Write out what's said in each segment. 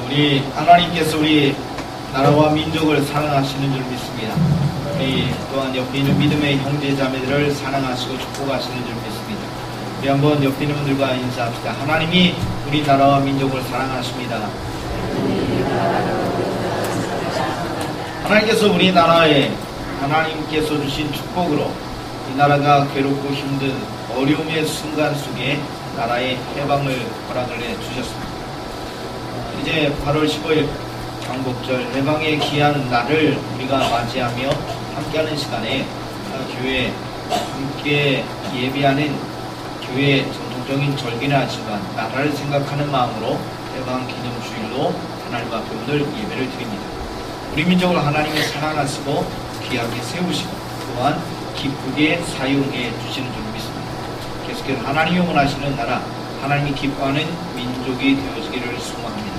우리 하나님께서 우리 나라와 민족을 사랑하시는 줄 믿습니다. 우리 또한 옆에 있는 믿음의 형제 자매들을 사랑하시고 축복하시는 줄 믿습니다. 우리 한번 옆에 있는 분들과 인사합시다. 하나님이 우리 나라와 민족을 사랑하십니다. 하나님께서 우리 나라에 하나님께서 주신 축복으로 이 나라가 괴롭고 힘든 어려움의 순간 속에 나라의 해방을 허락을 해주셨습니다. 이제 8월 15일 광복절 해방의 귀한 날을 우리가 맞이하며 함께하는 시간에 교회 함께 예비하는 교회의 전통적인 절기는 아니지만 나라를 생각하는 마음으로 해방 기념주일로 하나님 앞에 오늘 예배를 드립니다. 우리 민족을 하나님이 사랑하시고 귀하게 세우시고 또한 기쁘게 사용해 주시는 줄 믿습니다. 계속해서 하나님이 원하시는 나라, 하나님이 기뻐하는 민족이 되어지기를 소망합니다.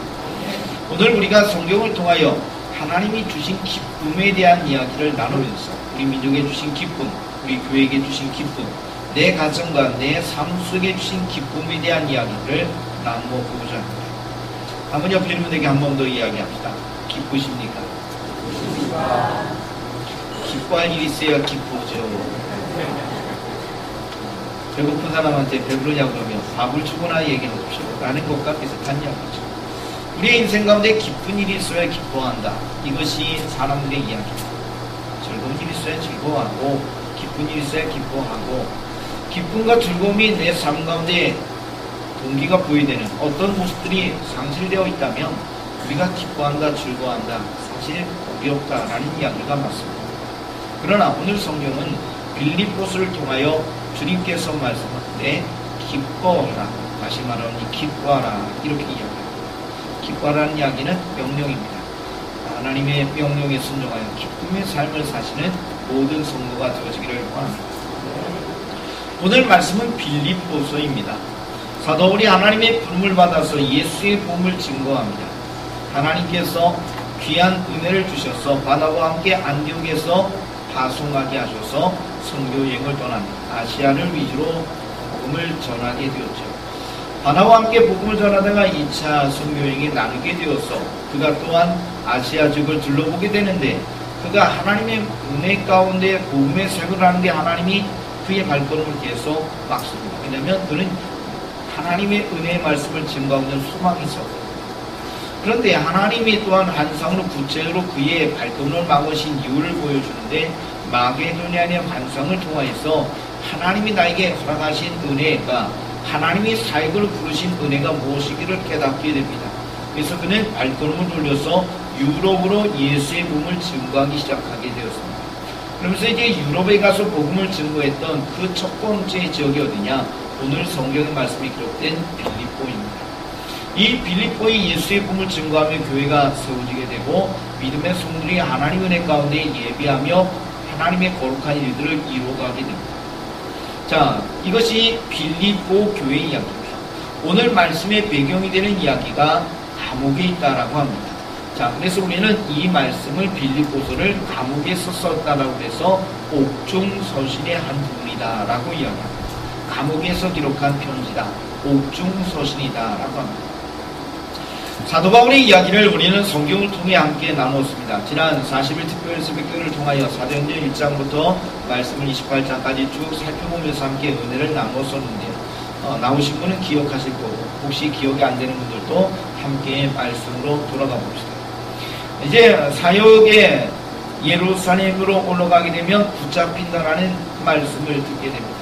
오늘 우리가 성경을 통하여 하나님이 주신 기쁨에 대한 이야기를 나누면서 우리 민족에 주신 기쁨, 우리 교회에게 주신 기쁨, 내 가정과 내 삶 속에 주신 기쁨에 대한 이야기를 나눠보고자 합니다. 한번 옆에 있는 분에게 한 번 더 이야기합시다. 기쁘십니까? 기뻐할 일이 있어야 기쁘죠. 배고픈 사람한테 배부르냐고 그러면 밥을 주거나 얘기해 줍시오 라는 것과 비슷한 이야기죠. 우리의 인생 가운데 기쁜 일이 있어야 기뻐한다. 이것이 사람들의 이야기입니다. 즐거운 일이 있어야 즐거워하고 기쁜 일이 있어야 기뻐하고 기쁨과 즐거움이 내 삶 가운데 동기가 보이되는 어떤 모습들이 상실되어 있다면 우리가 기뻐한다, 즐거워한다, 사실 어렵다라는 이야기가 맞습니다. 그러나 오늘 성경은 빌립보서를 통하여 주님께서 말씀하시되 기뻐하라, 다시 말하니 기뻐하라 이렇게 이야기합니다. 기뻐하라는 이야기는 명령입니다. 하나님의 명령에 순종하여 기쁨의 삶을 사시는 모든 성도가 되어지기를 원합니다. 오늘 말씀은 빌립보서입니다. 사도울이 하나님의 부름을 받아서 예수의 복음을 증거합니다. 하나님께서 귀한 은혜를 주셔서 바나바와 함께 안디옥에서 파송하게 하셔서 선교여행을 떠난 아시아를 위주로 복음을 전하게 되었죠. 바나바와 함께 복음을 전하다가 2차 선교여행에 나누게 되어서 그가 또한 아시아 지역을 둘러보게 되는데 그가 하나님의 은혜 가운데 복음의 삶을 하는데 하나님이 그의 발걸음을 계속 막습니다. 왜냐하면 그는 하나님의 은혜의 말씀을 증거하고 있는 소망이 있었거든요. 그런데 하나님이 또한 환상으로 구체적으로 그의 발걸음을 막으신 이유를 보여주는데 마게도냐의 환상을 통하여서 하나님이 나에게 허락하신 은혜가 하나님이 사역을 부르신 은혜가 무엇이기를 깨닫게 됩니다. 그래서 그는 발걸음을 돌려서 유럽으로 예수의 복음을 증거하기 시작하게 되었습니다. 그러면서 이제 유럽에 가서 복음을 증거했던 그 첫 번째 지역이 어디냐? 오늘 성경의 말씀이 기록된 빌립보입니다. 이 빌립보의 예수의 복음을 증거하며 교회가 세워지게 되고 믿음의 성도들이 하나님의 은혜 가운데 예비하며 하나님의 거룩한 일들을 이루어가게 됩니다. 자, 이것이 빌립보 교회의 이야기입니다. 오늘 말씀의 배경이 되는 이야기가 감옥에 있다라고 합니다. 자, 그래서 우리는 이 말씀을 빌립보서를 감옥에 썼다라고 해서 옥중서신의 한 부분이다라고 이야기합니다. 감옥에서 기록한 편지다, 옥중서신이다라고 합니다. 사도 바울의 이야기를 우리는 성경을 통해 함께 나누었습니다. 지난 40일 특별 새벽기도를 통하여 사도행전 1장부터 말씀을 28장까지 쭉 살펴보면서 함께 은혜를 나누었었는데요. 나오신 분은 기억하실 거고 혹시 기억이 안 되는 분들도 함께 말씀으로 돌아가 봅시다. 이제 사역에 예루살렘으로 올라가게 되면 붙잡힌다라는 말씀을 듣게 됩니다.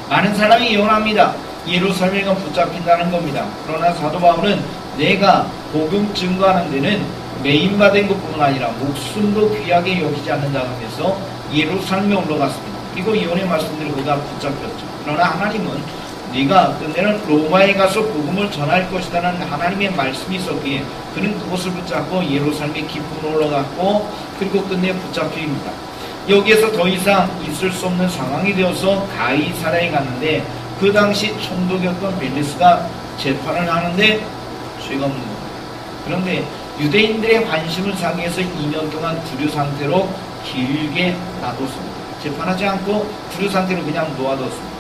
많은 사람이 예언합니다. 예루살렘에 붙잡힌다는 겁니다. 그러나 사도 바울은 내가 복음 증거하는 데는 매인받은 것뿐만 아니라 목숨도 귀하게 여기지 않는다 하면서 예루살렘에 올라갔습니다. 그리고 예언의 말씀대로 그가 붙잡혔죠. 그러나 하나님은 네가 끝내는 로마에 가서 복음을 전할 것이라는 하나님의 말씀이 있었기에 그는 그것을 붙잡고 예루살렘에 깊은 올라갔고 그리고 끝내 붙잡힙니다. 여기에서 더 이상 있을 수 없는 상황이 되어서 가이사랴에 갔는데 그 당시 총독이었던 벨리스가 재판을 하는데 죄가 없는 겁니다. 그런데 유대인들의 관심을 사기 위해서 2년 동안 구류 상태로 길게 놔뒀습니다. 재판하지 않고 구류 상태로 그냥 놓아뒀습니다.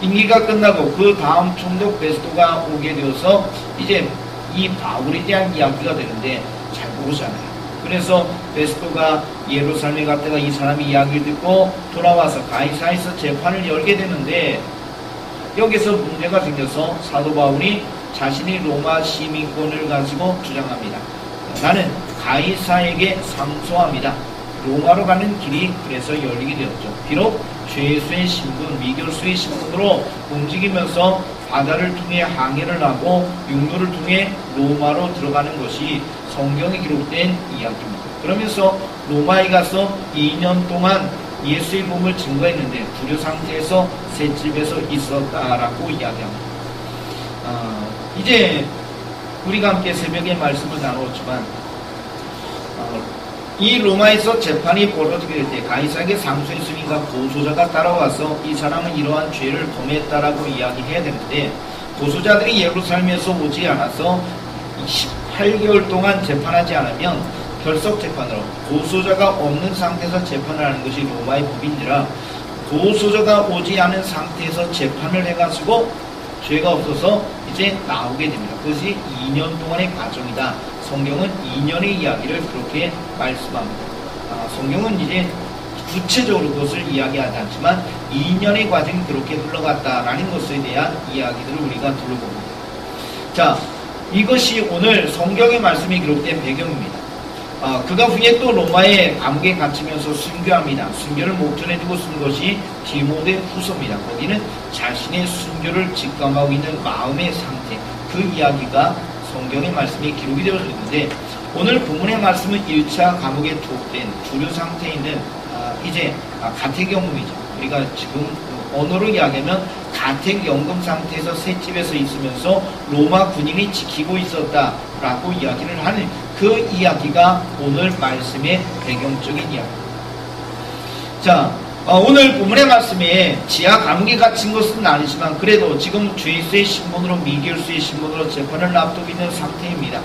임기가 끝나고 그 다음 총독 베스토가 오게 되어서 이제 이 바울에 대한 이야기가 되는데 잘 모르잖아요. 그래서 베스토가 예루살렘에 갔다가 이 사람이 이야기를 듣고 돌아와서 가이사에서 재판을 열게 되는데 여기서 문제가 생겨서 사도 바울이 자신이 로마 시민권을 가지고 주장합니다. 나는 가이사에게 상소합니다. 로마로 가는 길이 그래서 열리게 되었죠. 비록 죄수의 신분, 미결수의 신분으로 움직이면서 바다를 통해 항해를 하고 육로를 통해 로마로 들어가는 것이 성경에 기록된 이야기입니다. 그러면서 로마에 가서 2년 동안 예수의 몸을 증거했는데 불효 상태에서 셋집에서 있었다라고 이야기합니다. 이제 우리가 함께 새벽에 말씀을 나누었지만 이 로마에서 재판이 벌어지게 될 때 가이사에게 상소했으니까 고소자가 따라와서 이 사람은 이러한 죄를 범했다라고 이야기해야 되는데 고소자들이 예루살렘에서 오지 않아서 18개월 동안 재판하지 않으면 결석 재판으로 고소자가 없는 상태에서 재판을 하는 것이 로마의 법인지라 고소자가 오지 않은 상태에서 재판을 해가지고 죄가 없어서 이제 나오게 됩니다. 그것이 2년 동안의 과정이다. 성경은 2년의 이야기를 그렇게 말씀합니다. 성경은 이제 구체적으로 그것을 이야기하지 않지만 2년의 과정이 그렇게 흘러갔다라는 것에 대한 이야기들을 우리가 들어봅니다. 자, 이것이 오늘 성경의 말씀이 기록된 배경입니다. 그가 후에 또 로마의 감옥에 갇히면서 순교합니다. 순교를 목전에 두고 쓴 것이 디모데 후서입니다. 거기는 자신의 순교를 직감하고 있는 마음의 상태, 그 이야기가 성경의 말씀이 기록이 되어 있는데 오늘 본문의 말씀은 1차 감옥에 투옥된 주류 상태에 있는 이제 가택연금이죠. 우리가 지금 언어로 이야기하면 가택연금 상태에서 셋집에서 있으면서 로마 군인이 지키고 있었다라고 이야기를 하는 그 이야기가 오늘 말씀의 배경적인 이야기입니다. 자, 오늘 본문의 말씀에 지하 감옥에 갇힌 것은 아니지만 그래도 지금 죄수의 신분으로 미결수의 신분으로 재판을 앞두고 있는 상태입니다.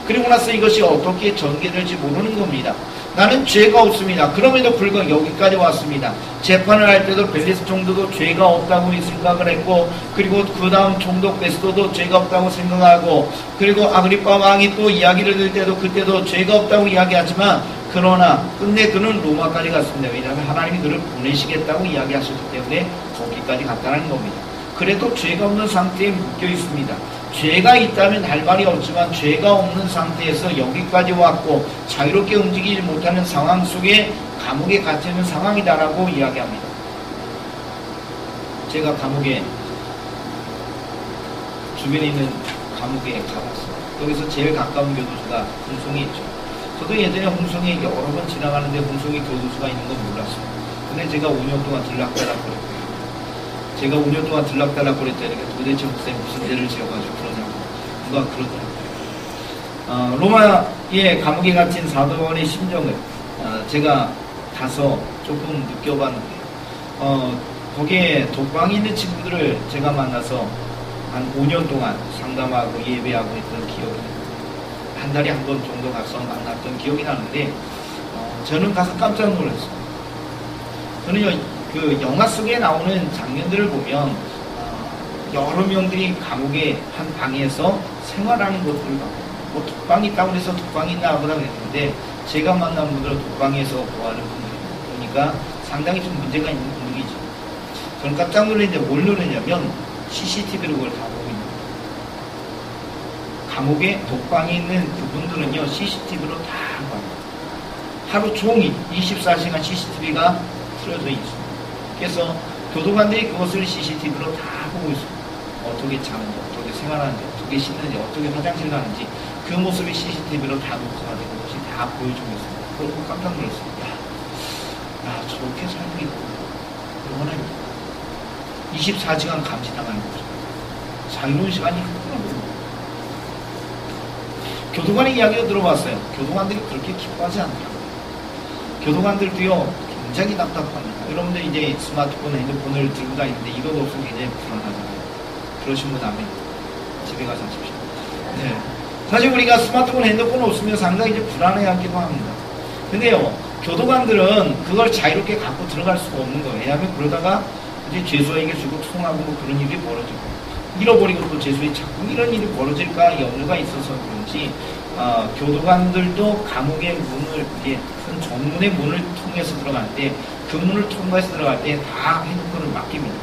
그리고 나서 이것이 어떻게 전개될지 모르는 겁니다. 나는 죄가 없습니다. 그럼에도 불구하고 여기까지 왔습니다. 재판을 할 때도 벨리스 총독도 죄가 없다고 생각을 했고 그리고 그 다음 총독 베스토도 죄가 없다고 생각하고 그리고 아그리파 왕이 또 이야기를 들 때도 그때도 죄가 없다고 이야기하지만 그러나 끝내 그는 로마까지 갔습니다. 왜냐하면 하나님이 그를 보내시겠다고 이야기하셨기 때문에 거기까지 갔다는 겁니다. 그래도 죄가 없는 상태에 묶여 있습니다. 죄가 있다면 할 말이 없지만 죄가 없는 상태에서 여기까지 왔고 자유롭게 움직이지 못하는 상황 속에 감옥에 갇혀있는 상황이다라고 이야기합니다. 제가 감옥에 주변에 있는 감옥에 가봤어요. 여기서 제일 가까운 교도소가 홍성에 있죠. 저도 예전에 홍성에 여러 번 지나가는데 홍성에 교도소가 있는 건 몰랐어요. 근데 제가 5년 동안 들락달락거렸고요. 제가 5년 동안 들락달락거렸다니까 도대체 목사님 무슨 죄를 지어가지고 그러냐고 누가 그러더라고요. 로마의 감옥에 갇힌 사도 바울의 심정을 제가 가서 조금 느껴봤는데 거기에 독방에 있는 친구들을 제가 만나서 한 5년 동안 상담하고 예배하고 했던 기억이 한 달에 한 번 정도 가서 만났던 기억이 나는데 저는 가서 깜짝 놀랐어요. 저는요 그 영화 속에 나오는 장면들을 보면 여러 명들이 감옥의 한 방에서 생활하는 것들을 봐요. 뭐 독방이 있다고 해서 독방이 있나 보다 그랬는데 제가 만난 분들은 독방에서 보하는 분들입니다. 그러니까 상당히 좀 문제가 있는 분들이죠. 저는 깜짝 놀랐는데 뭘 놀랐냐면 CCTV로 그걸 다 보고 있는 거예요. 감옥에 독방에 있는 그분들은요 CCTV로 다 봐요. 하루 종일 24시간 CCTV가 틀어져 있습니다. 그래서 교도관들이 그것을 CCTV로 다 보고 있습니다. 어떻게 자는지, 어떻게 생활하는지, 어떻게 씻는지, 어떻게 화장실 가는지 그 모습이 CCTV로 다 녹화가 되는 것이 다 보여주고 있습니다. 그걸 보고 깜짝 놀랐습니다. 야, 저렇게 살고 있고 얼마나 24시간 감시당하는 거죠. 자유로운 시간이 흐르는 교도관의 이야기도 들어봤어요. 교도관들이 그렇게 기뻐하지 않더라고요. 교도관들도요 굉장히 답답합니다. 여러분들 이제 스마트폰, 핸드폰을 들고 다니는데 이것도 없으면 굉장히 불안하잖아요. 그러신 분 아멘. 집에 가서 하십시오. 네. 사실 우리가 스마트폰, 핸드폰 없으면 상당히 이제 불안해하기도 합니다. 근데요, 교도관들은 그걸 자유롭게 갖고 들어갈 수가 없는 거예요. 왜냐하면 그러다가 이제 죄수에게 주고 통하고 뭐 그런 일이 벌어지고. 잃어버리고 또 재수에 자꾸 이런 일이 벌어질까 염려가 있어서 그런지 교도관들도 감옥의 문을 이게 큰 정문의 문을 통해서 들어갈 때 그 문을 통과해서 들어갈 때 다 핸드폰을 맡깁니다.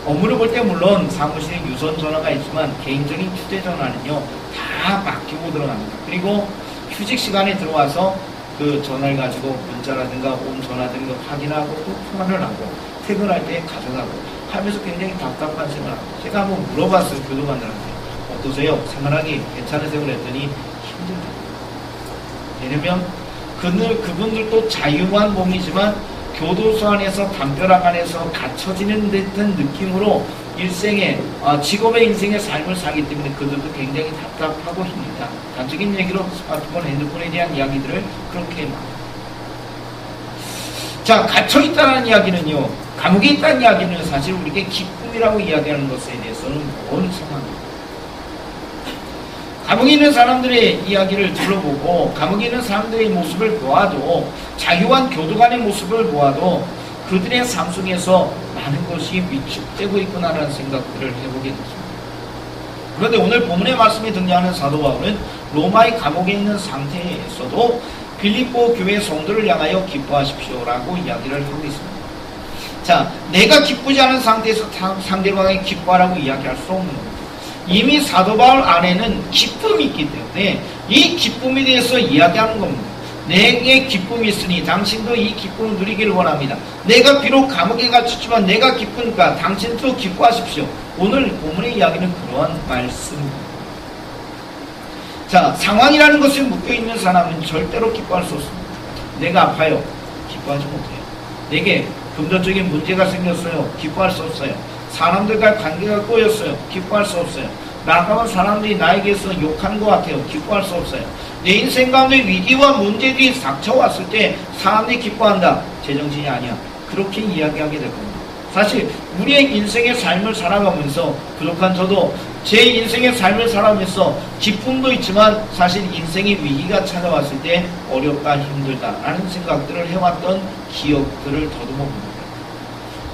업무를 볼 때 물론 사무실에 유선 전화가 있지만 개인적인 휴대전화는요 다 맡기고 들어갑니다. 그리고 휴식 시간에 들어와서 그 전화를 가지고 문자라든가 온 전화든가 확인하고 또 통화를 하고 퇴근할 때 가져가고 하면서 굉장히 답답한 생활을 하고 제가 한번 물어봤어요. 교도관들한테 어떠세요? 생활하기 괜찮으세요? 그랬더니 힘들다. 왜냐면 그분들도 자유한 몸이지만 교도소 안에서 담벼락 안에서 갇혀지는 듯한 느낌으로 일생의 직업의 인생의 삶을 살기 때문에 그들도 굉장히 답답하고 힘들다. 단적인 얘기로 스마트폰, 핸드폰에 대한 이야기들을 그렇게 말합니다. 자, 갇혀있다는 이야기는요, 감옥에 있다는 이야기는 사실 우리에게 기쁨이라고 이야기하는 것에 대해서는 먼 상황입니다. 감옥에 있는 사람들의 이야기를 들어보고 감옥에 있는 사람들의 모습을 보아도 자유한 교도관의 모습을 보아도 그들의 삶 속에서 많은 것이 위축되고 있구나라는 생각들을 해보게 됐습니다. 그런데 오늘 본문의 말씀에 등장하는 사도 바울은 로마의 감옥에 있는 상태에서도 빌립보 교회 성도를 향하여 기뻐하십시오라고 이야기를 하고 있습니다. 자, 내가 기쁘지 않은 상태에서 상대방에게 기뻐하라고 이야기할 수 없는 겁니다. 이미 사도 바울 안에는 기쁨이 있기 때문에 이 기쁨에 대해서 이야기하는 겁니다. 내게 기쁨이 있으니 당신도 이 기쁨을 누리기를 원합니다. 내가 비록 감옥에 갇혔지만 내가 기쁘니까 당신도 기뻐하십시오. 오늘 본문의 이야기는 그러한 말씀입니다. 자, 상황이라는 것에 묶여있는 사람은 절대로 기뻐할 수 없습니다. 내가 아파요. 기뻐하지 못해요. 내게 금전적인 문제가 생겼어요. 기뻐할 수 없어요. 사람들과 관계가 꼬였어요. 기뻐할 수 없어요. 나가면 사람들이 나에게서 욕하는 것 같아요. 기뻐할 수 없어요. 내 인생 가운데 위기와 문제들이 닥쳐왔을 때 사람들이 기뻐한다. 제정신이 아니야. 그렇게 이야기하게 될 겁니다. 사실 우리의 인생의 삶을 살아가면서 부족한 저도 제 인생의 삶을 살아가면서 기쁨도 있지만 사실 인생의 위기가 찾아왔을 때 어렵다 힘들다라는 생각들을 해왔던 기억들을 더듬어봅니다.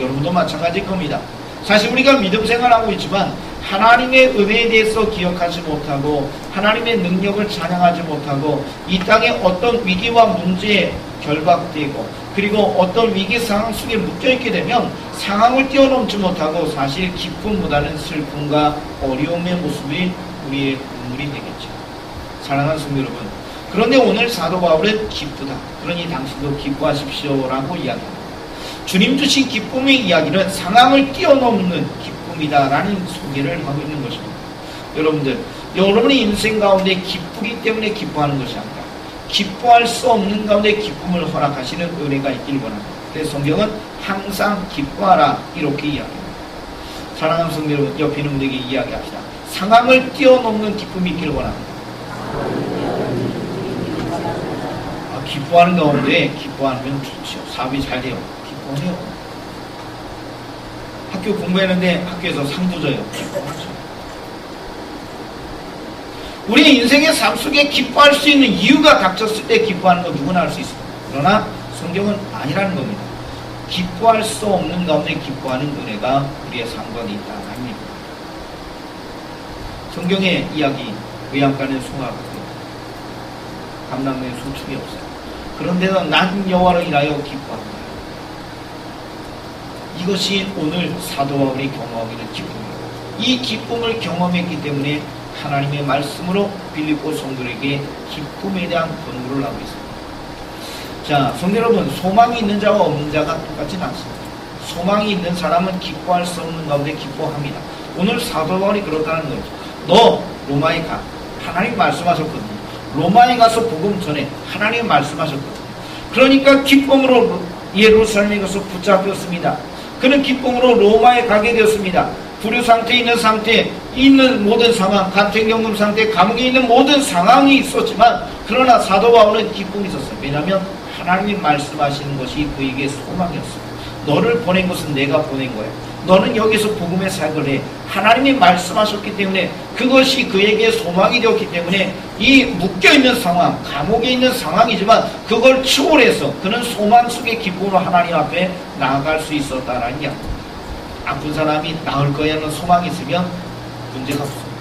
여러분도 마찬가지일 겁니다. 사실 우리가 믿음 생활하고 있지만 하나님의 은혜에 대해서 기억하지 못하고 하나님의 능력을 찬양하지 못하고 이 땅에 어떤 위기와 문제에 결박되고 그리고 어떤 위기 상황 속에 묶여있게 되면 상황을 뛰어넘지 못하고 사실 기쁨보다는 슬픔과 어려움의 모습이 우리의 눈물이 되겠죠. 사랑하는 성도 여러분, 그런데 오늘 사도 바울은 기쁘다. 그러니 당신도 기뻐하십시오라고 이야기합니다. 주님 주신 기쁨의 이야기는 상황을 뛰어넘는 기쁨이다라는 소개를 하고 있는 것입니다. 여러분들, 여러분의 인생 가운데 기쁘기 때문에 기뻐하는 것이 아니라 기뻐할 수 없는 가운데 기쁨을 허락하시는 은혜가 있길 원합니다. 그래서 성경은 항상 기뻐하라 이렇게 이야기합니다. 사랑하는 성도 여러분, 옆에 있는 분에게 이야기합시다. 상황을 뛰어넘는 기쁨이 있길 원합니다. 기뻐하는 가운데 기뻐하면 좋죠. 사업이 잘 돼요. 기뻐해요. 학교 공부했는데 학교에서 상도 줘요. 기뻐하죠. 우리의 인생의 삶 속에 기뻐할 수 있는 이유가 닥쳤을 때 기뻐하는 건 누구나 할 수 있습니다. 그러나 성경은 아니라는 겁니다. 기뻐할 수 없는 가운데 기뻐하는 은혜가 우리의 삶 가운데 있다는 겁니다. 성경의 이야기, 외양간의 송아가 감람의 소축이 없어요. 그런데도 난 여호와를 인하여 기뻐한다. 이것이 오늘 사도 바울이 경험하고 있는 기쁨입니다. 이 기쁨을 경험했기 때문에 하나님의 말씀으로 빌립보 성도에게 기쁨에 대한 권고를 하고 있습니다. 자, 성도 여러분, 소망이 있는 자와 없는 자가 똑같지는 않습니다. 소망이 있는 사람은 기뻐할 수 없는 가운데 기뻐합니다. 오늘 사도 바울이 그렇다는 거죠. 너 로마에 가. 하나님 말씀하셨거든요. 로마에 가서 복음 전해. 하나님 말씀하셨거든요. 그러니까 기쁨으로 예루살렘에 가서 붙잡혔습니다. 그는 기쁨으로 로마에 가게 되었습니다. 불효 상태에 있는 상태에 있는 모든 상황, 간택연금 상태, 감옥에 있는 모든 상황이 있었지만 그러나 사도 바울은 기쁨이 있었어요. 왜냐하면 하나님이 말씀하시는 것이 그에게 소망이었어요. 너를 보낸 것은 내가 보낸 거야. 너는 여기서 복음의 사역을 해. 하나님이 말씀하셨기 때문에 그것이 그에게 소망이 되었기 때문에 이 묶여있는 상황, 감옥에 있는 상황이지만 그걸 추월해서 그는 소망 속의 기쁨으로 하나님 앞에 나아갈 수 있었다라는 이야기입니다. 아픈 사람이 나을 거야 하는 소망이 있으면 문제가 없습니다.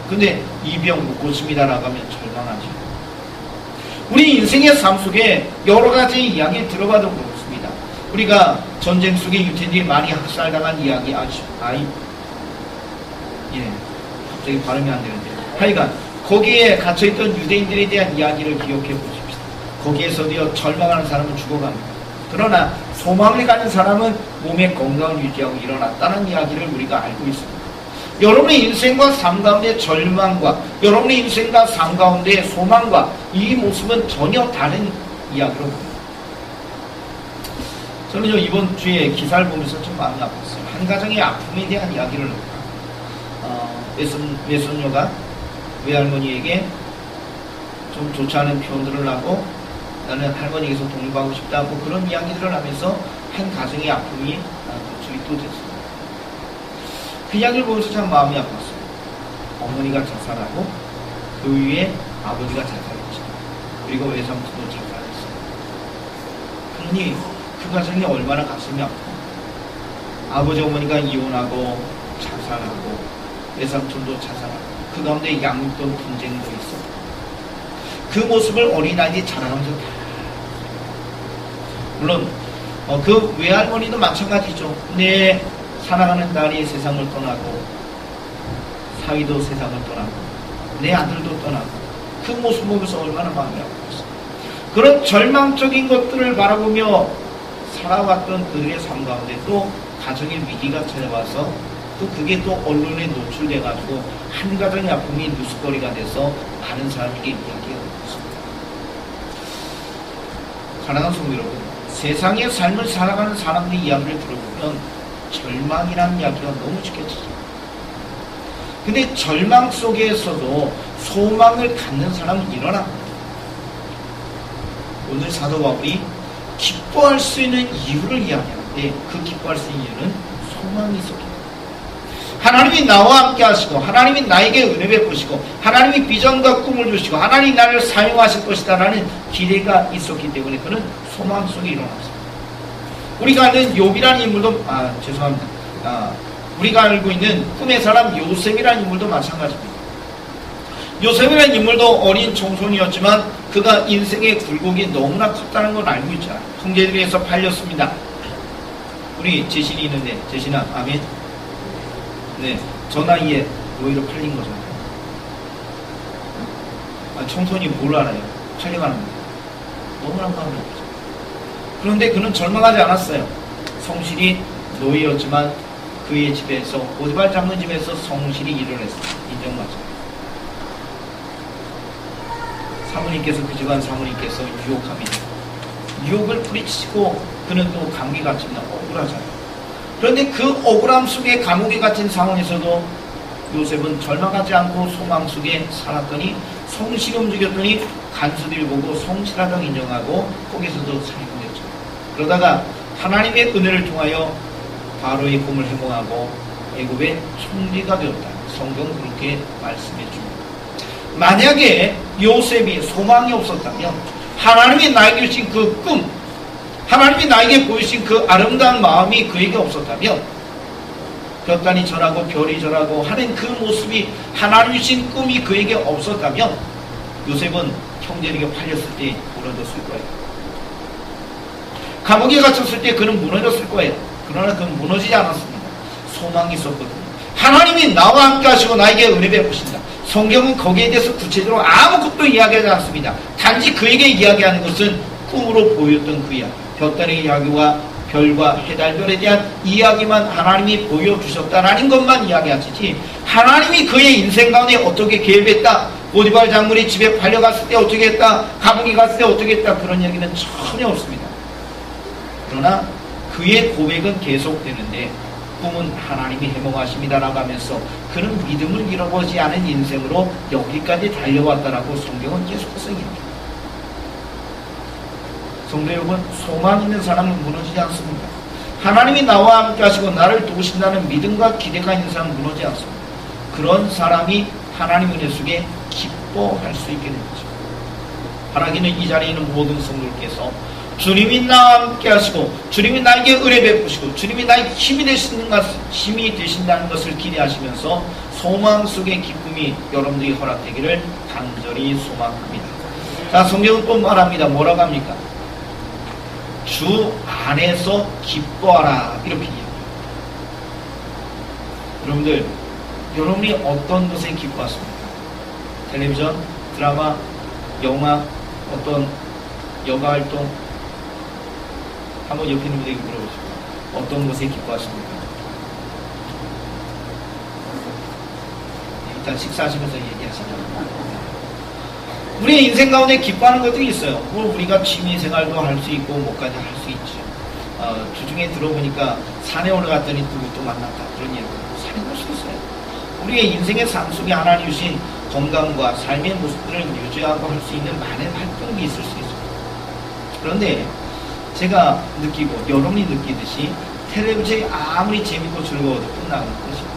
근데 이 병 못 고칩니다라고 하면 절망하죠. 우리 인생의 삶 속에 여러 가지 이야기 들어봐도 그렇습니다. 우리가 전쟁 속에 유태인들이 많이 학살당한 이야기 갑자기 발음이 안 되는데 하여간 거기에 갇혀있던 유대인들에 대한 이야기를 기억해 보십시오. 거기에서도요 절망하는 사람은 죽어갑니다. 그러나 소망을 가진 사람은 몸의 건강을 유지하고 일어났다는 이야기를 우리가 알고 있습니다. 여러분의 인생과 삶 가운데 절망과 여러분의 인생과 삶 가운데 소망과 이 모습은 전혀 다른 이야기로 봅니다. 저는요 이번 주에 기사를 보면서 좀 마음이 아팠어요. 한 가정의 아픔에 대한 이야기를 외손녀가 외할머니에게 좀 좋지 않은 표현들을 하고 나는 할머니에게서 독립하고 싶다 뭐 그런 이야기들을 하면서 한 가정의 아픔이 노출이 또 됐습니다. 그 이야기를 보면서 참 마음이 아팠어요. 어머니가 자살하고 그 위에 아버지가 자살했죠. 그리고 외삼촌도 자살했어요. 그러니 그 가정이 얼마나 가슴이 아프고 아버지 어머니가 이혼하고 자살하고 외삼촌도 자살하고 그 가운데 양육돈 분쟁도 있었고 그 모습을 어린아이들이 자라가면서 물론 그 외할머니도 마찬가지죠. 내 사랑하는 딸이 세상을 떠나고 사위도 세상을 떠나고 내 아들도 떠나고 그 모습 보면서 얼마나 마음이 아팠어요. 그런 절망적인 것들을 바라보며 살아왔던 그들의 삶 가운데 또 가정의 위기가 찾아와서 또 그게 또 언론에 노출돼가지고 한 가정의 아픔이 뉴스거리가 돼서 많은 사람에게 이야기가 되고 있습니다. 사랑하는 성도 여러분, 세상의 삶을 살아가는 사람들의 이야기를 들어보면 절망이라는 이야기가 너무 지켜지죠. 근데 절망 속에서도 소망을 갖는 사람은 일어납니다. 오늘 사도 바울이 기뻐할 수 있는 이유를 이야기하는데 그 기뻐할 수 있는 이유는 소망이 있었기 때문에 하나님이 나와 함께 하시고 하나님이 나에게 은혜 베푸시고 하나님이 비전과 꿈을 주시고 하나님이 나를 사용하실 것이다 라는 기대가 있었기 때문에 그는 소망 속에 일어났습니다. 우리가 아는 욥이라는 인물도 우리가 알고 있는 꿈의 사람 요셉이라는 인물도 마찬가지입니다. 요셉이라는 인물도 어린 청소년이었지만 그가 인생의 굴곡이 너무나 컸다는 걸 알고 있잖아요. 형제들에 의해서 팔렸습니다. 우리 재신이 있는데 재신아 아멘. 네, 저 나이에 노예로 팔린 거잖아요. 청소년이 뭘 알아요? 팔려가는 거예요. 너무나 마음이 아프죠. 그런데 그는 절망하지 않았어요. 성실히 노예였지만 그의 집에서 보디발 장군 집에서 성실히 일을 했어요. 인정받죠. 사모님께서 그 집안 사모님께서 유혹합니다. 유혹을 뿌리치고 그는 또 감기 갇힙니다. 억울하잖아요. 그런데 그 억울함 속에 감옥에 갇힌 상황에서도 요셉은 절망하지 않고 소망 속에 살았더니 성실히 움직였더니 간수들이 보고 성실하다고 인정하고 거기서도 살고 됐죠. 그러다가 하나님의 은혜를 통하여 바로의 꿈을 해몽하고 애굽의 총리가 되었다. 성경은 그렇게 말씀해 줍니다. 만약에 요셉이 소망이 없었다면 하나님이 나에게 주신 그 꿈, 하나님이 나에게 보이신 그 아름다운 마음이 그에게 없었다면 볕단이 절하고 별이 절하고 하는 그 모습이 하나님이 주신 꿈이 그에게 없었다면 요셉은 형제에게 팔렸을 때 무너졌을 거예요. 감옥에 갇혔을 때 그는 무너졌을 거예요. 그러나 그는 무너지지 않았습니다. 소망이 있었거든요. 하나님이 나와 함께 하시고 나에게 은혜 베푸신다. 성경은 거기에 대해서 구체적으로 아무것도 이야기하지 않습니다. 단지 그에게 이야기하는 것은 꿈으로 보였던 그 이야기, 볕단의 이야기와 별과 해달별에 대한 이야기만 하나님이 보여주셨다라는 것만 이야기하시지 하나님이 그의 인생 가운데 어떻게 개입했다, 보디발 장군이 집에 팔려갔을 때 어떻게 했다, 감옥에 갔을 때 어떻게 했다, 그런 이야기는 전혀 없습니다. 그러나 그의 고백은 계속되는데 꿈은 하나님이 해몽하십니다라고 하면서 그는 믿음을 잃어버리지 않은 인생으로 여기까지 달려왔다라고 성경은 계속해서 이야기합니다. 성도 여러분, 소망 있는 사람은 무너지지 않습니다. 하나님이 나와 함께 하시고 나를 도우신다는 믿음과 기대가 있는 사람은 무너지지 않습니다. 그런 사람이 하나님 은혜 속에 기뻐할 수 있게 됩니다. 바라기는 이 자리에 있는 모든 성도께서 주님이 나와 함께 하시고 주님이 나에게 은혜 베푸시고 주님이 나에게 힘이 되신다는 것을 기대하시면서 소망 속의 기쁨이 여러분들이 허락되기를 간절히 소망합니다. 자, 성경은 또 말합니다. 뭐라고 합니까? 주 안에서 기뻐하라 이렇게 얘기합니다. 여러분들, 여러분이 어떤 것에 기뻐하십니까? 텔레비전, 드라마, 영화, 어떤 여가활동? 한번 옆에 있는 분에게 물어보시고 어떤 것에 기뻐하십니까? 일단 식사하시면서 얘기하시죠. 우리의 인생 가운데 기뻐하는 것들이 있어요. 우리가 취미생활도 할 수 있고 뭐까지 할 수 있죠. 주중에 들어보니까 산에 올라갔더니 누구 또 만났다 그런 얘기가 산에 갈 수 있어요. 우리의 인생의 삶 속에 하나님 주신 건강과 삶의 모습들을 유지하고 할 수 있는 많은 활동이 있을 수 있어요. 그런데 제가 느끼고 여러분이 느끼듯이 텔레비전이 아무리 재밌고 즐거워도 끝나는 것입니다.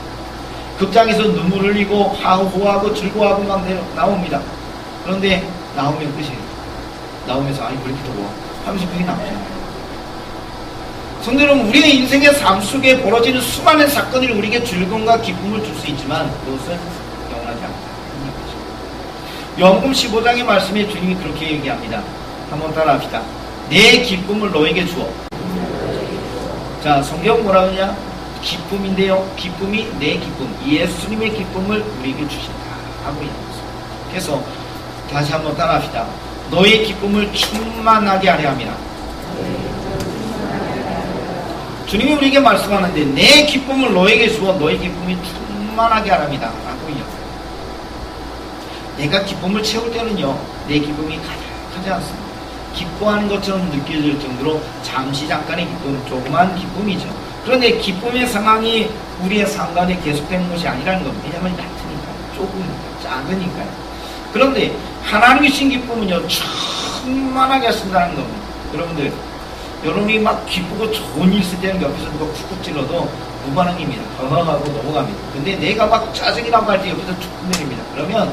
극장에서 눈물 흘리고 호하고 즐거워하고 막 나옵니다. 그런데 나오면 끝이에요. 나오면서 아니 왜 이렇게 더워 하면서 그게 나오잖아요. 성도 여러분, 우리의 인생의 삶 속에 벌어지는 수많은 사건들이 우리에게 즐거움과 기쁨을 줄 수 있지만 그것은 영원하지 않다. 요한복음 15장의 말씀에 주님이 그렇게 얘기합니다. 한번 따라합시다. 내 기쁨을 너에게 주어. 자, 성경 뭐라 그러냐? 기쁨인데요. 기쁨이 내 기쁨, 예수님의 기쁨을 우리에게 주신다 하고 있는 것입니다. 그래서 다시 한번 따라합시다. 너의 기쁨을 충만하게 하려 함이라. 주님이 우리에게 말씀하는데 내 기쁨을 너에게 주어 너의 기쁨이 충만하게 하랍니다 라고 이야기합니다. 내가 기쁨을 채울 때는요, 내 기쁨이 가득하지 않습니다. 기뻐하는 것처럼 느껴질 정도로 잠시 잠깐의 기쁨, 조그만 기쁨이죠. 그런데 기쁨의 상황이 우리의 삶 가운데 계속되는 것이 아니라는 겁니다. 왜냐하면 얕으니까요, 조금이니까요, 작으니까요. 그런데 하나님이 주신 기쁨은요, 충만하게 하신다는 겁니다. 여러분들, 여러분이 막 기쁘고 좋은 일 있을 때는 옆에서 누가 쿡쿡 찔러도 무반응입니다. 하고 넘어갑니다. 근데 내가 막 짜증이 나고 할 때 옆에서 툭 내립니다. 그러면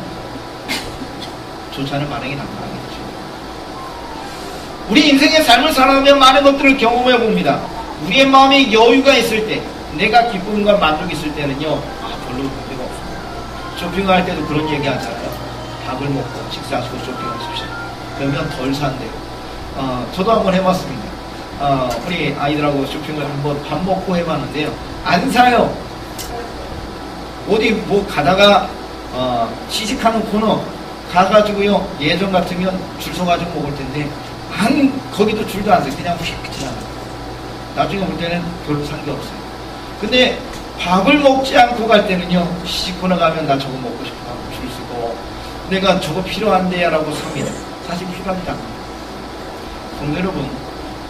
좋지 않은 반응이 나타나겠죠. 우리 인생의 삶을 살아가며 많은 것들을 경험해 봅니다. 우리의 마음에 여유가 있을 때, 내가 기쁨과 만족이 있을 때는요, 별로 문제가 없습니다. 쇼핑할 때도 그런 얘기 하잖아요. 밥을 먹고 식사하시고 쇼핑하십시오. 그러면 덜 산대요. 저도 한번 해봤습니다. 우리 아이들하고 쇼핑을 한번 밥 먹고 해봤는데요. 안 사요. 어디 뭐 가다가 시식하는 코너 가가지고요, 예전 같으면 줄 서가지고 먹을 텐데 거기도 줄도 안 서요. 그냥 휙 지나가요. 나중에 볼 때는 별로 산 게 없어요. 근데 밥을 먹지 않고 갈 때는요, 시식 코너 가면 나 저거 먹고 싶어 하고 줄 서고, 내가 저거 필요한데 라고 삽니다. 사실 필요하지 않아요. 성도 여러분,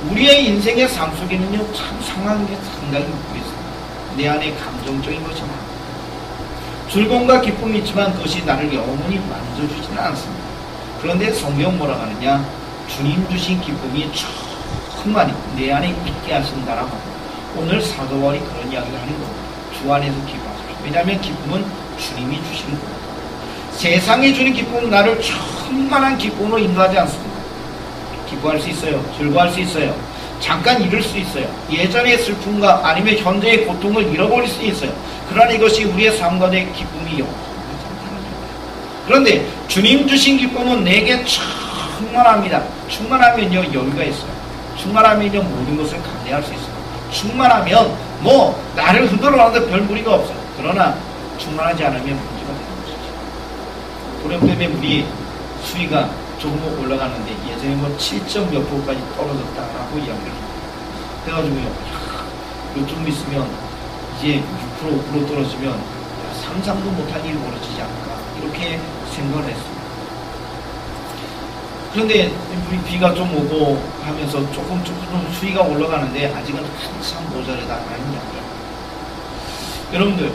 우리의 인생의 삶 속에는요, 참 상황이 상당히 있고 있습니다. 내 안에 감정적인 것이 많아요. 즐거움과 기쁨이 있지만 그것이 나를 영원히 만져주지는 않습니다. 그런데 성경 뭐라고 하느냐? 주님 주신 기쁨이 충만히 내 안에 있게 하신다라고 합니다. 오늘 사도 바울이 그런 이야기를 하는 겁니다. 주 안에서 기뻐하십시오. 왜냐하면 기쁨은 주님이 주시는 겁니다. 세상에 주는 기쁨은 나를 충만한 기쁨으로 인도하지 않습니다. 기뻐할 수 있어요. 즐거워할 수 있어요. 잠깐 잃을 수 있어요. 예전의 슬픔과 아니면 현재의 고통을 잃어버릴 수 있어요. 그러나 이것이 우리의 삶 가운데 기쁨이 영원하지 않다는 겁니다. 그런데 주님 주신 기쁨은 내게 충만합니다. 충만하면요, 여유가 있어요. 충만하면요, 모든 것을 감내할 수 있어요. 충만하면 뭐 나를 흔들어놔도 별 무리가 없어요. 그러나 충만하지 않으면 문제가 되는 것이죠. 돌연 때문에 우리 수위가 조금 올라가는데 예전에 뭐 7점 몇 프로까지 떨어졌다라고 이야기를 합니다. 그래가지고요, 좀 있으면 이제 6% 5% 떨어지면 상상도 못한 일이 벌어지지 않을까 이렇게 생각을 했습니다. 그런데 우리 비가 좀 오고 하면서 조금 수위가 올라가는데 아직은 한참 모자르다라는 이야기를 합니다. 여러분들,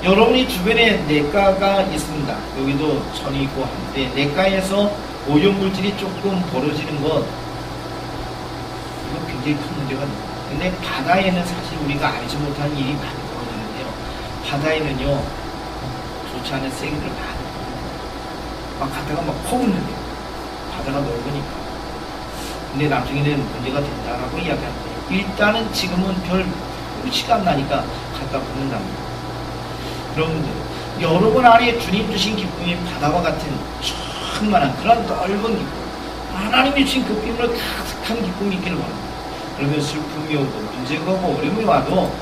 여러분이 주변에 냇가가 있습니다. 여기도 천이 있고 한데 냇가에서 오염물질이 조금 벌어지는 것, 이거 굉장히 큰 문제가 됩니다. 근데 바다에는 사실 우리가 알지 못한 일이 많이 벌어지는데요. 바다에는요, 좋지 않은 쓰레기들 많이 벌어집니다. 막 갔다가 막 퍼붓는데요. 바다가 넓으니까. 근데 나중에는 문제가 된다라고 이야기합니다. 일단은 지금은 별 시간 나니까 갖다 붙는답니다. 여러분들, 여러분 안에 주님 주신 기쁨이 바다와 같은 충만한 그런 넓은 기쁨, 하나님이 주신 그 기쁨으로 가득한 기쁨이 있기를 바랍니다. 그러면 슬픔이 오고 문제가 오고 어려움이 와도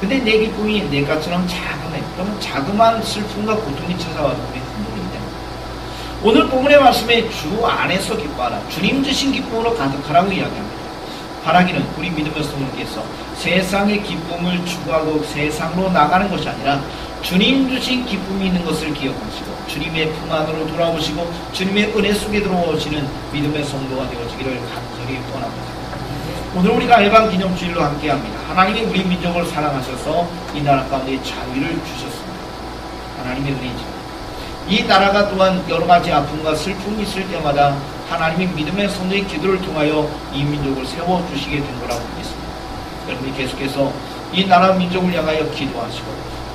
근데 내 기쁨이 내가처럼 자그마해. 그러면 자그마한 슬픔과 고통이 찾아와도 우리 흔들리게 됩니다. 오늘 본문의 말씀에 주 안에서 기뻐하라. 주님 주신 기쁨으로 가득하라고 이야기합니다. 바라기는 우리 믿음의 성도께서 세상의 기쁨을 추구하고 세상으로 나가는 것이 아니라 주님 주신 기쁨이 있는 것을 기억하시고 주님의 품 안으로 돌아오시고 주님의 은혜 속에 들어오시는 믿음의 성도가 되어지기를 간절히 원합니다. 오늘 우리가 알방 기념주일로 함께합니다. 하나님이 우리 민족을 사랑하셔서 이 나라 가운데 자유를 주셨습니다. 하나님의 은혜이죠. 이 나라가 또한 여러가지 아픔과 슬픔이 있을 때마다 하나님의 믿음의 성도의 기도를 통하여 이 민족을 세워주시게 된 거라고 믿습니다. 여러분이 계속해서 이 나라 민족을 향하여 기도하시고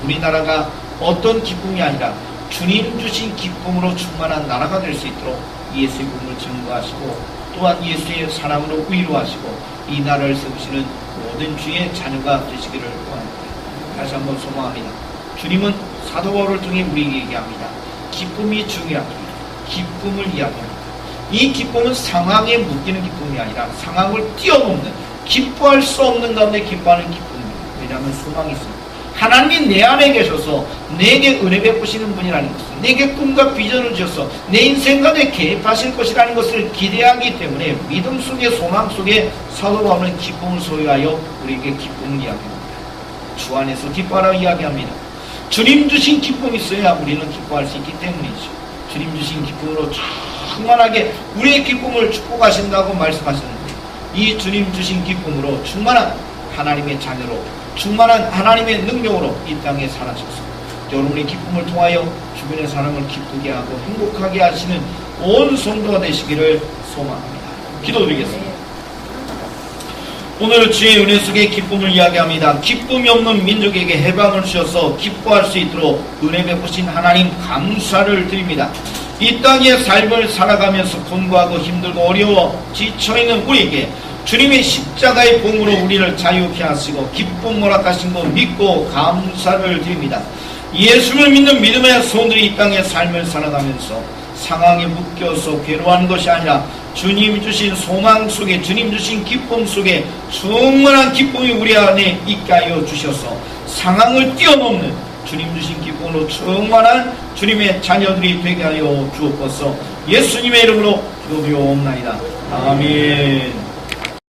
우리나라가 어떤 기쁨이 아니라 주님 주신 기쁨으로 충만한 나라가 될 수 있도록 예수의 복음을 증거하시고 또한 예수의 사랑으로 위로하시고 이 나라를 세우시는 모든 주의 자녀가 되시기를 원합니다. 다시 한번 소망합니다. 주님은 사도 바울을 통해 우리에게 얘기합니다. 기쁨이 중요합니다. 기쁨을 이야기합니다. 이 기쁨은 상황에 묶이는 기쁨이 아니라 상황을 뛰어넘는 기뻐할 수 없는 가운데 기뻐하는 기쁨입니다. 왜냐하면 소망이 있습니다. 하나님이 내 안에 계셔서 내게 은혜 베푸시는 분이라는 것을, 내게 꿈과 비전을 주셔서 내 인생 가운데 개입하실 것이라는 것을 기대하기 때문에 믿음 속에 소망 속에 사도 바울은 기쁨을 소유하여 우리에게 기쁨을 이야기합니다. 주 안에서 기뻐하라 이야기합니다. 주님 주신 기쁨이 있어야 우리는 기뻐할 수 있기 때문이죠. 주님 주신 기쁨으로 충만하게 우리의 기쁨을 축복하신다고 말씀하셨는데 이 주님 주신 기쁨으로 충만한 하나님의 자녀로 충만한 하나님의 능력으로 이 땅에 살아셔서 여러분의 기쁨을 통하여 주변의 사람을 기쁘게 하고 행복하게 하시는 온 성도가 되시기를 소망합니다. 기도드리겠습니다. 오늘 주의 은혜 속에 기쁨을 이야기합니다. 기쁨이 없는 민족에게 해방을 주셔서 기뻐할 수 있도록 은혜 베푸신 하나님 감사를 드립니다. 이 땅의 삶을 살아가면서 공부하고 힘들고 어려워 지쳐있는 우리에게 주님의 십자가의 봉으로 우리를 자유케 하시고 기쁨 허락하신 거 믿고 감사를 드립니다. 예수를 믿는 믿음의 성도들이 이 땅의 삶을 살아가면서 상황에 묶여서 괴로워하는 것이 아니라 주님 주신 소망 속에 주님 주신 기쁨 속에 충만한 기쁨이 우리 안에 있게 하여 주셔서 상황을 뛰어넘는 주님 주신 기쁨으로 충만한 주님의 자녀들이 되게 하여 주옵소서. 예수님의 이름으로 기도드리옵나이다. 아멘.